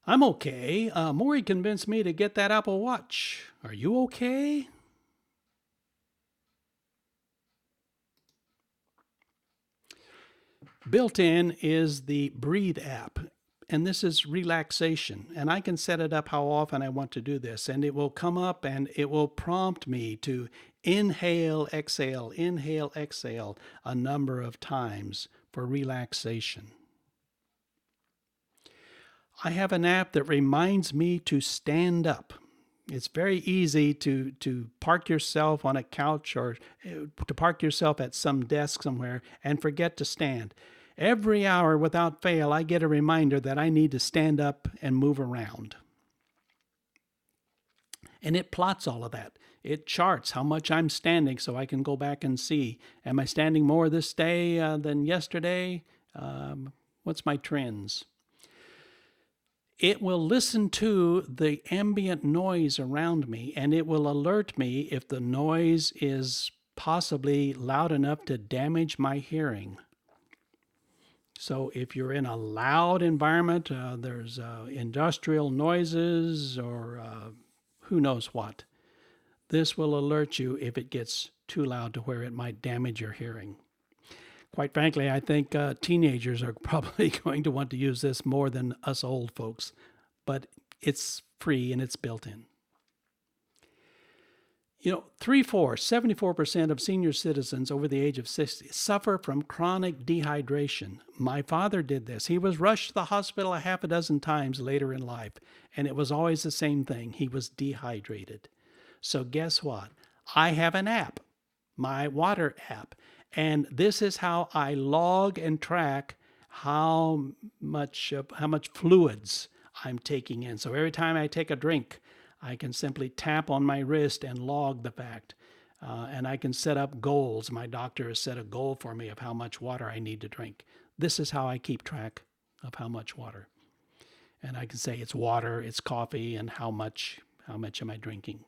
I'm okay. Morrie convinced me to get that Apple Watch. Are you okay? Built in is the Breathe app. And this is relaxation, and I can set it up how often I want to do this, and it will come up and it will prompt me to inhale, exhale a number of times for relaxation. I have an app that reminds me to stand up. It's very easy to park yourself on a couch or to park yourself at some desk somewhere and forget to stand. Every hour without fail, I get a reminder that I need to stand up and move around. And it plots all of that. It charts how much I'm standing so I can go back and see. Am I standing more this day than yesterday? What's my trends? It will listen to the ambient noise around me, and it will alert me if the noise is possibly loud enough to damage my hearing. So if you're in a loud environment, there's industrial noises or who knows what, this will alert you if it gets too loud to where it might damage your hearing. Quite frankly, I think teenagers are probably going to want to use this more than us old folks, but it's free and it's built in. 74% of senior citizens over the age of 60 suffer from chronic dehydration. My father did this. He was rushed to the hospital a half a dozen times later in life, and it was always the same thing. He was dehydrated. So guess what? I have an app, my water app, and this is how I log and track how much fluids I'm taking in. So every time I take a drink, I can simply tap on my wrist and log the fact. And I can set up goals. My doctor has set a goal for me of how much water I need to drink. This is how I keep track of how much water. And I can say it's water, it's coffee, and how much am I drinking.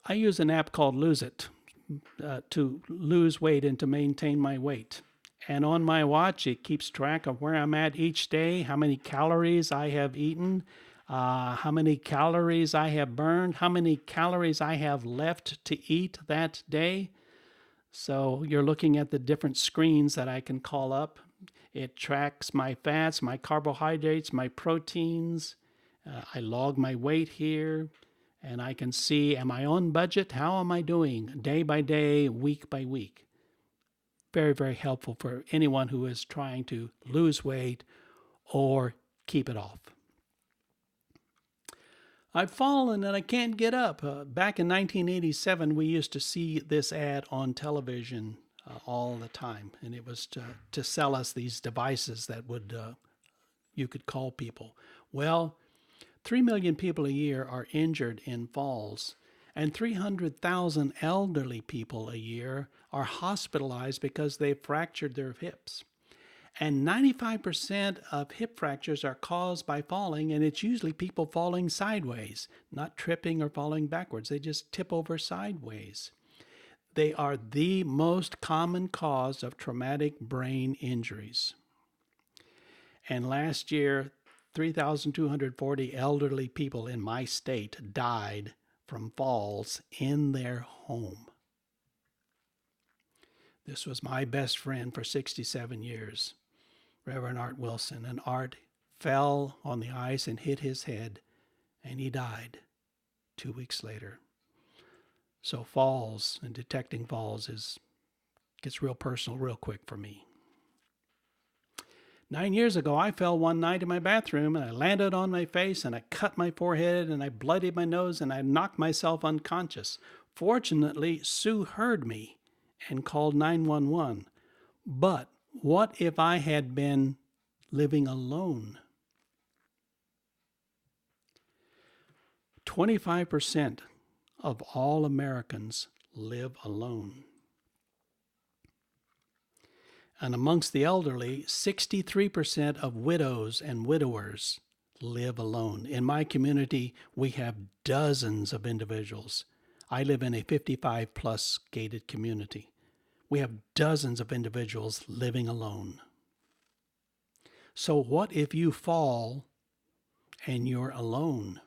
I use an app called Lose It to lose weight and to maintain my weight. And on my watch, it keeps track of where I'm at each day, how many calories I have eaten, how many calories I have burned, how many calories I have left to eat that day. So you're looking at the different screens that I can call up. It tracks my fats, my carbohydrates, my proteins. I log my weight here, and I can see, am I on budget? How am I doing day by day, week by week? Very, very helpful for anyone who is trying to lose weight or keep it off. I've fallen and I can't get up. Back in 1987, we used to see this ad on television all the time, and it was to sell us these devices that would you could call people. Well, 3 million people a year are injured in falls, and 300,000 elderly people a year are hospitalized because they fractured their hips. And 95% of hip fractures are caused by falling, and it's usually people falling sideways, not tripping or falling backwards. They just tip over sideways. They are the most common cause of traumatic brain injuries. And last year, 3,240 elderly people in my state died from falls in their home. This was my best friend for 67 years, Reverend Art Wilson. And Art fell on the ice and hit his head, and he died 2 weeks later. So falls and detecting falls gets real personal real quick for me. 9 years ago, I fell one night in my bathroom, and I landed on my face, and I cut my forehead, and I bloodied my nose, and I knocked myself unconscious. Fortunately, Sue heard me and called 911. But what if I had been living alone? 25% of all Americans live alone. And amongst the elderly, 63% of widows and widowers live alone. In my community, we have dozens of individuals. I live in a 55-plus gated community. We have dozens of individuals living alone. So what if you fall and you're alone?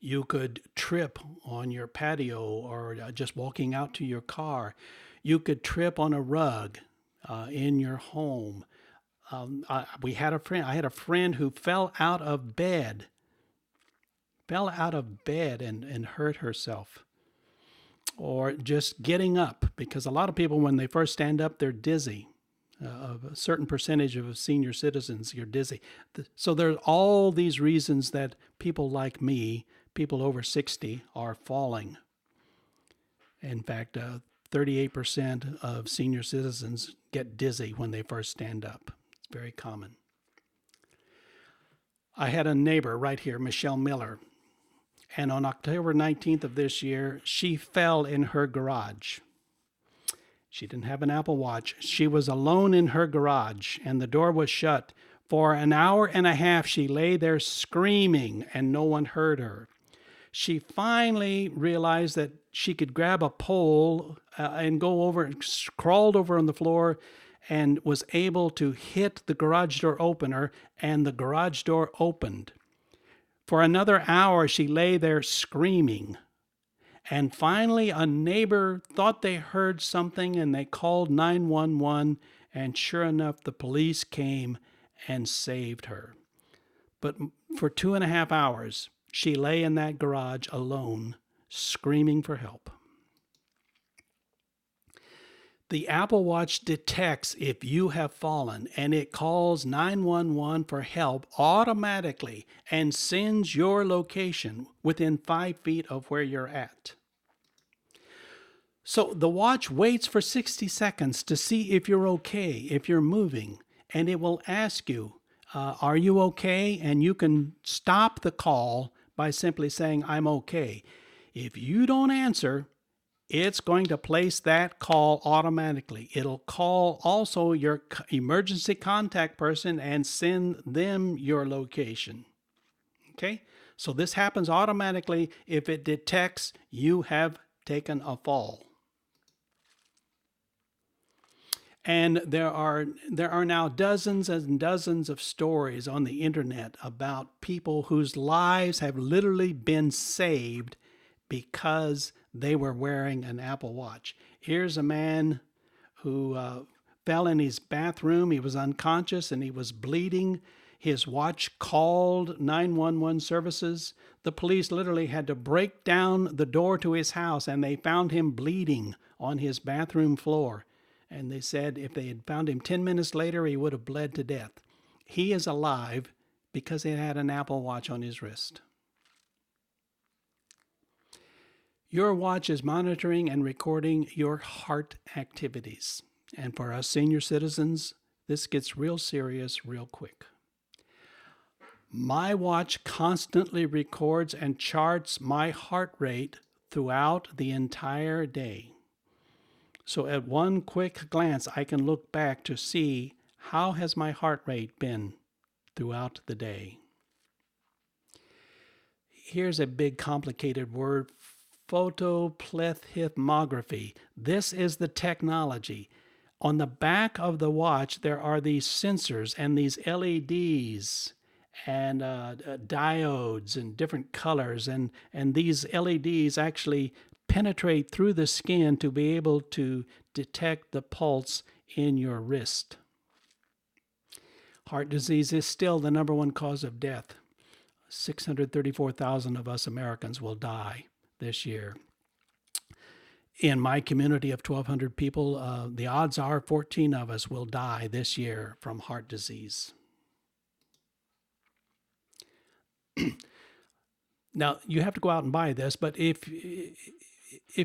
You could trip on your patio or just walking out to your car. You could trip on a rug in your home. I had a friend who fell out of bed and hurt herself. Or just getting up, because a lot of people, when they first stand up, they're dizzy. A certain percentage of senior citizens, you're dizzy. So there's all these reasons that people like me, people over 60, are falling. In fact, 38% of senior citizens get dizzy when they first stand up. It's very common. I had a neighbor right here, Michelle Miller, and on October 19th of this year, she fell in her garage. She didn't have an Apple Watch. She was alone in her garage, and the door was shut. For an hour and a half, she lay there screaming, and no one heard her. She finally realized that she could grab a pole and go over, and crawled over on the floor, and was able to hit the garage door opener, and the garage door opened. For another hour, she lay there screaming. And finally, a neighbor thought they heard something, and they called 911, and sure enough, the police came and saved her. But for 2.5 hours, she lay in that garage alone, screaming for help. The Apple Watch detects if you have fallen, and it calls 911 for help automatically and sends your location within 5 feet of where you're at. So the watch waits for 60 seconds to see if you're okay, if you're moving, and it will ask you, are you okay? And you can stop the call by simply saying, I'm okay. If you don't answer, it's going to place that call automatically. It'll call also your emergency contact person and send them your location. Okay? So this happens automatically if it detects you have taken a fall. And there are now dozens and dozens of stories on the internet about people whose lives have literally been saved because they were wearing an Apple Watch. Here's a man who fell in his bathroom. He was unconscious and he was bleeding. His watch called 911 services. The police literally had to break down the door to his house, and they found him bleeding on his bathroom floor. And they said if they had found him 10 minutes later, he would have bled to death. He is alive because he had an Apple Watch on his wrist. Your watch is monitoring and recording your heart activities. And for us senior citizens, this gets real serious real quick. My watch constantly records and charts my heart rate throughout the entire day. So at one quick glance, I can look back to see how has my heart rate been throughout the day. Here's a big complicated word, photoplethysmography. This is the technology. On the back of the watch, there are these sensors and these LEDs and diodes in different colors. And these LEDs actually penetrate through the skin to be able to detect the pulse in your wrist. Heart disease is still the #1 cause of death. 634,000 of us Americans will die this year. In my community of 1,200 people, the odds are 14 of us will die this year from heart disease. Now, you have to go out and buy this, but if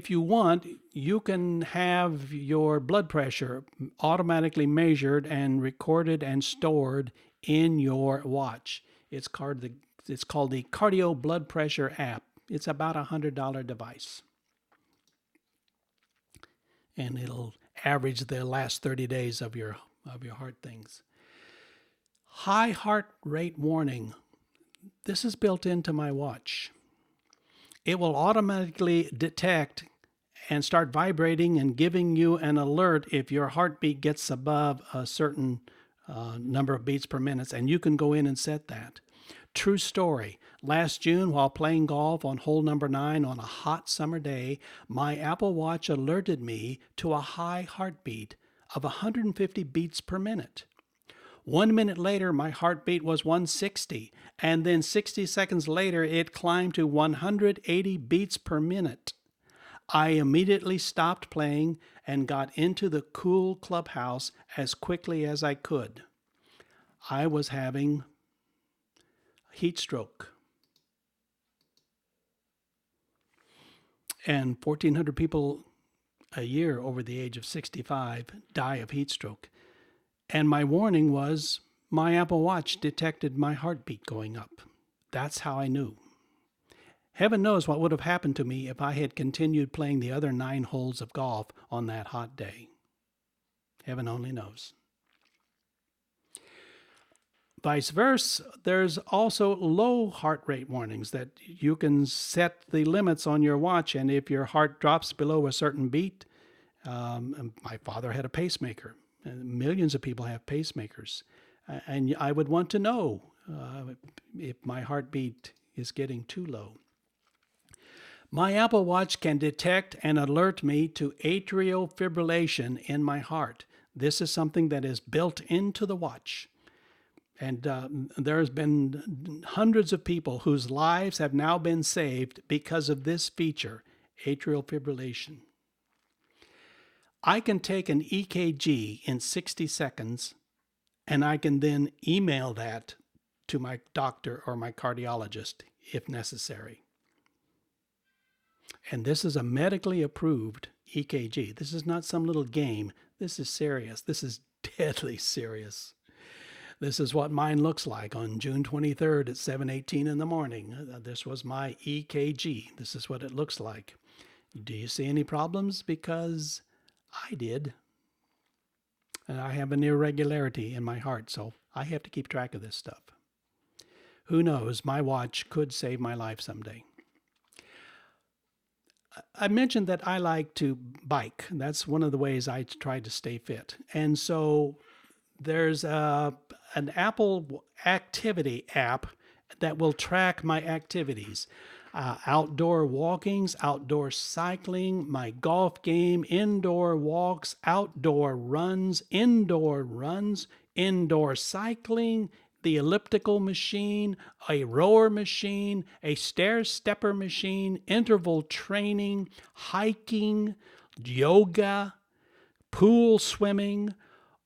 you want, you can have your blood pressure automatically measured and recorded and stored in your watch. It's called the Cardio Blood Pressure App. It's about a $100 device. And it'll average the last 30 days of your heart things. High heart rate warning. This is built into my watch. It will automatically detect and start vibrating and giving you an alert if your heartbeat gets above a certain number of beats per minute, and you can go in and set that. True story. Last June, while playing golf on hole number 9 on a hot summer day, my Apple Watch alerted me to a high heartbeat of 150 beats per minute. 1 minute later, my heartbeat was 160, and then 60 seconds later, it climbed to 180 beats per minute. I immediately stopped playing and got into the cool clubhouse as quickly as I could. I was having heat stroke. And 1,400 people a year over the age of 65 die of heat stroke. And my warning was my Apple Watch detected my heartbeat going up. That's how I knew. Heaven knows what would have happened to me if I had continued playing the other 9 holes of golf on that hot day. Heaven only knows. Vice versa, there's also low heart rate warnings that you can set the limits on your watch, and if your heart drops below a certain beat, my father had a pacemaker. Millions of people have pacemakers, and I would want to know if my heartbeat is getting too low. My Apple Watch can detect and alert me to atrial fibrillation in my heart. This is something that is built into the watch. And there's been hundreds of people whose lives have now been saved because of this feature, atrial fibrillation. I can take an EKG in 60 seconds, and I can then email that to my doctor or my cardiologist if necessary. And this is a medically approved EKG. This is not some little game. This is serious. This is deadly serious. This is what mine looks like on June 23rd at 7:18 in the morning. This was my EKG. This is what it looks like. Do you see any problems? Because I did. And I have an irregularity in my heart, so I have to keep track of this stuff. Who knows? My watch could save my life someday. I mentioned that I like to bike. That's one of the ways I try to stay fit. And so there's an Apple activity app that will track my activities. Outdoor walkings, outdoor cycling, my golf game, indoor walks, outdoor runs, indoor cycling, the elliptical machine, a rower machine, a stair stepper machine, interval training, hiking, yoga, pool swimming,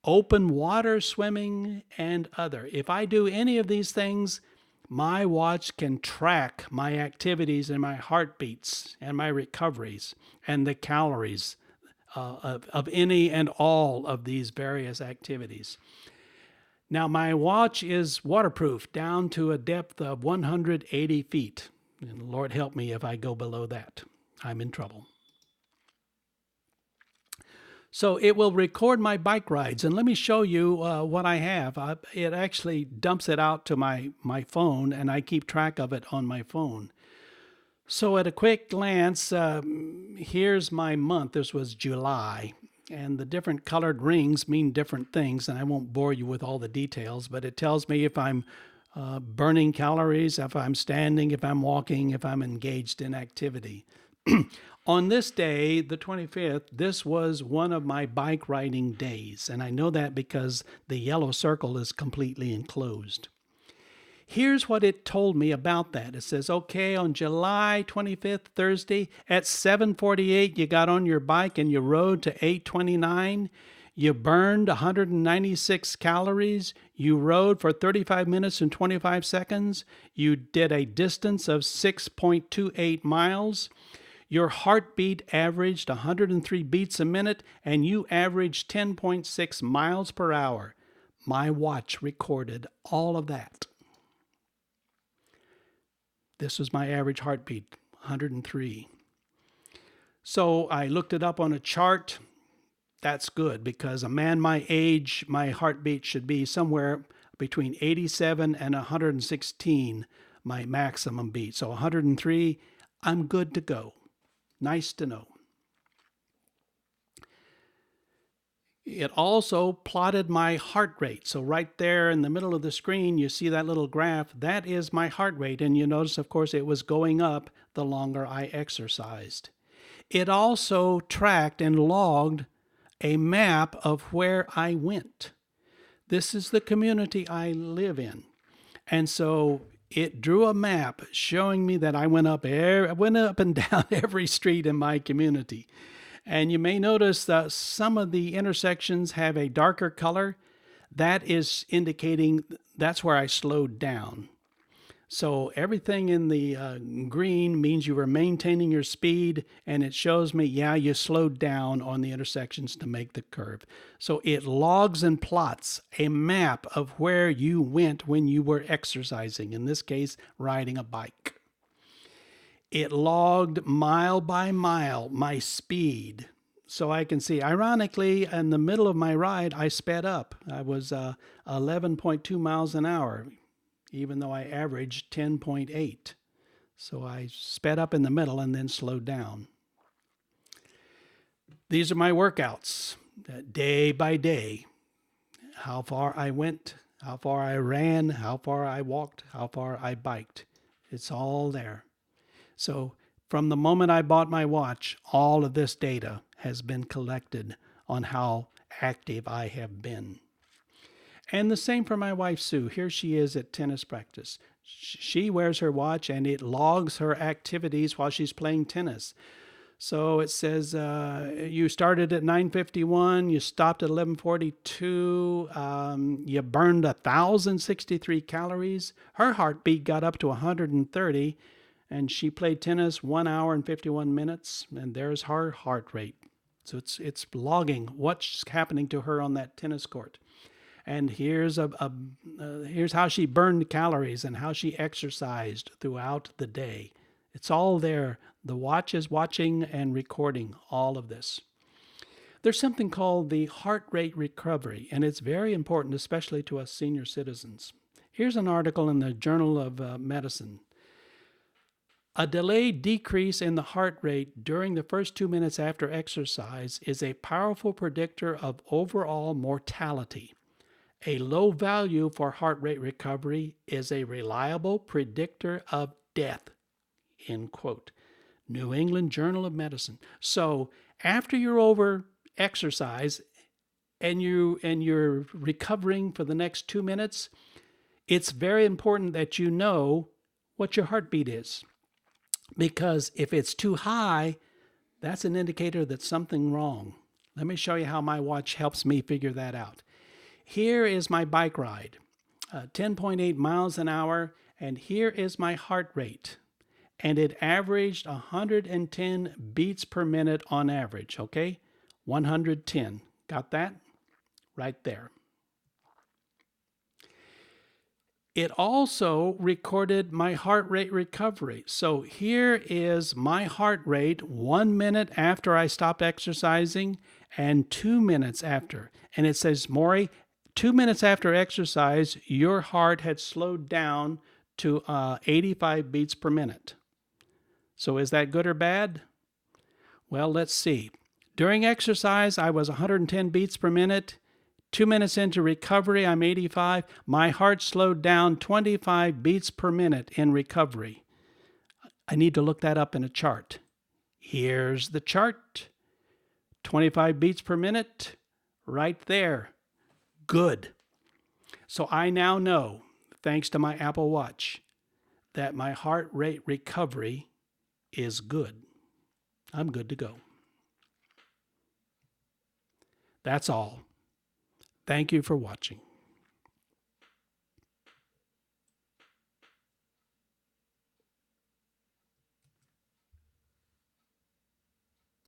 open water swimming, and other. If I do any of these things, my watch can track my activities and my heartbeats and my recoveries and the calories of any and all of these various activities. Now, my watch is waterproof down to a depth of 180 feet. And Lord help me if I go below that. I'm in trouble. So it will record my bike rides. And let me show you what I have. It actually dumps it out to my phone, and I keep track of it on my phone. So at a quick glance, here's my month. This was July. And the different colored rings mean different things. And I won't bore you with all the details, but it tells me if I'm burning calories, if I'm standing, if I'm walking, if I'm engaged in activity. On this day, the 25th, this was one of my bike riding days. And I know that because the yellow circle is completely enclosed. Here's what it told me about that. It says, okay, on July 25th, Thursday, at 7:48, you got on your bike and you rode to 8:29. You burned 196 calories. You rode for 35 minutes and 25 seconds. You did a distance of 6.28 miles. Your heartbeat averaged 103 beats a minute, and you averaged 10.6 miles per hour. My watch recorded all of that. This was my average heartbeat, 103. So I looked it up on a chart. That's good because a man my age, my heartbeat should be somewhere between 87 and 116, my maximum beat. So 103, I'm good to go. Nice to know. It also plotted my heart rate. So right there in the middle of the screen, you see that little graph. That is my heart rate. And you notice, of course, it was going up the longer I exercised. It also tracked and logged a map of where I went. This is the community I live in. And so it drew a map showing me that I went up and down every street in my community. And you may notice that some of the intersections have a darker color. That is indicating that's where I slowed down. So everything in the green means you were maintaining your speed, and it shows me, yeah, you slowed down on the intersections to make the curve. So it logs and plots a map of where you went when you were exercising, in this case, riding a bike. It logged mile by mile my speed. So I can see, ironically, in the middle of my ride, I sped up. I was 11.2 miles an hour, even though I averaged 10.8. So I sped up in the middle and then slowed down. These are my workouts, day by day. How far I went, how far I ran, how far I walked, how far I biked. It's all there. So from the moment I bought my watch, all of this data has been collected on how active I have been. And the same for my wife, Sue. Here she is at tennis practice. She wears her watch and it logs her activities while she's playing tennis. So it says you started at 9:51, you stopped at 11:42, you burned 1,063 calories. Her heartbeat got up to 130, and she played tennis 1 hour and 51 minutes, and there's her heart rate. So it's logging what's happening to her on that tennis court. And here's here's how she burned calories and how she exercised throughout the day. It's all there. The watch is watching and recording all of this. There's something called the heart rate recovery, and it's very important, especially to us senior citizens. Here's an article in the Journal of Medicine. A delayed decrease in the heart rate during the first 2 minutes after exercise is a powerful predictor of overall mortality. A low value for heart rate recovery is a reliable predictor of death. End quote. New England Journal of Medicine. So after you're over exercise and you're recovering for the next 2 minutes, it's very important that you know what your heartbeat is. Because if it's too high, that's an indicator that something's wrong. Let me show you how my watch helps me figure that out. Here is my bike ride, 10.8 miles an hour, and here is my heart rate. And it averaged 110 beats per minute on average, okay? 110. Got that? Right there. It also recorded my heart rate recovery. So here is my heart rate 1 minute after I stopped exercising and 2 minutes after. And it says, Morrie, 2 minutes after exercise, your heart had slowed down to 85 beats per minute. So is that good or bad? Well, let's see. During exercise, I was 110 beats per minute. 2 minutes into recovery, I'm 85. My heart slowed down 25 beats per minute in recovery. I need to look that up in a chart. Here's the chart. 25 beats per minute, right there. Good. So I now know, thanks to my Apple Watch, that my heart rate recovery is good. I'm good to go. That's all. Thank you for watching.